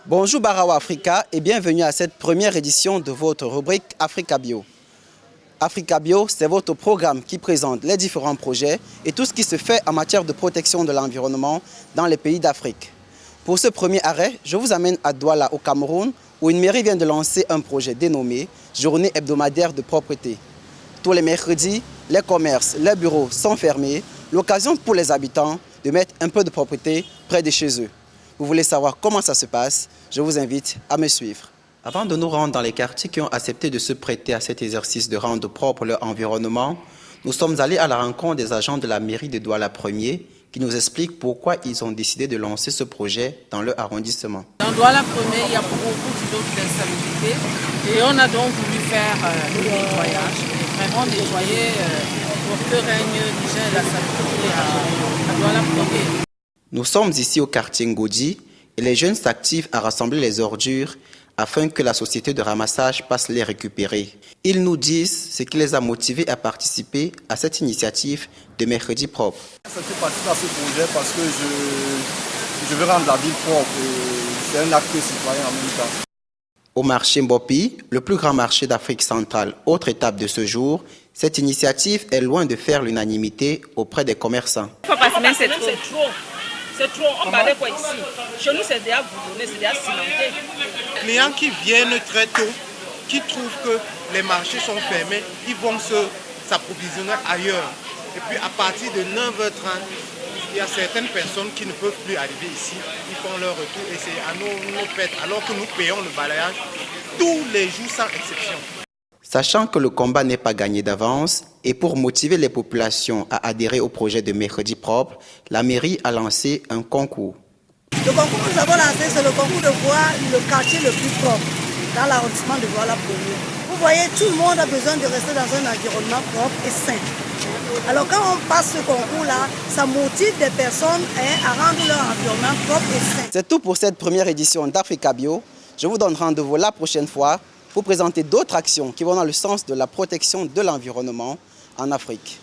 Bonjour Barawa Africa et bienvenue à cette première édition de votre rubrique Africa Bio. Africa Bio, c'est votre programme qui présente les différents projets et tout ce qui se fait en matière de protection de l'environnement dans les pays d'Afrique. Pour ce premier arrêt, je vous amène à Douala au Cameroun où une mairie vient de lancer un projet dénommé Journée hebdomadaire de propreté. Tous les mercredis, les commerces, les bureaux sont fermés, l'occasion pour les habitants de mettre un peu de propreté près de chez eux. Vous voulez savoir comment ça se passe? Je vous invite à me suivre. Avant de nous rendre dans les quartiers qui ont accepté de se prêter à cet exercice de rendre propre leur environnement, nous sommes allés à la rencontre des agents de la mairie de Douala 1er qui nous expliquent pourquoi ils ont décidé de lancer ce projet dans leur arrondissement. Dans Douala 1er, il y a beaucoup d'autres d'insalubrité et on a donc voulu faire le nettoyage, vraiment nettoyer pour que règne l'hygiène et la salubrité à Douala 1er. Nous sommes ici au quartier Ngodi et les jeunes s'activent à rassembler les ordures afin que la société de ramassage passe les récupérer. Ils nous disent ce qui les a motivés à participer à cette initiative de Mercredi propre. Ça fait partie de ce projet parce que je veux rendre la ville propre et c'est un acte citoyen en même temps. Au marché Mbopi, le plus grand marché d'Afrique centrale, autre étape de ce jour, cette initiative est loin de faire l'unanimité auprès des commerçants. C'est trop, on parlait quoi ici? Chez nous, c'est déjà boulonné, c'est déjà cimenté. Les clients qui viennent très tôt, qui trouvent que les marchés sont fermés, ils vont s'approvisionner ailleurs. Et puis à partir de 9h30, il y a certaines personnes qui ne peuvent plus arriver ici. Ils font leur retour et c'est à nos fêtes, alors que nous payons le balayage tous les jours sans exception. Sachant que le combat n'est pas gagné d'avance et pour motiver les populations à adhérer au projet de Mercredi propre, la mairie a lancé un concours. Le concours que nous avons lancé, c'est le concours de voir le quartier le plus propre dans l'arrondissement de Douala 1er. Vous voyez, tout le monde a besoin de rester dans un environnement propre et sain. Alors quand on passe ce concours-là, ça motive des personnes à rendre leur environnement propre et sain. C'est tout pour cette première édition d'Africa Bio. Je vous donne rendez-vous la prochaine fois pour présenter d'autres actions qui vont dans le sens de la protection de l'environnement en Afrique.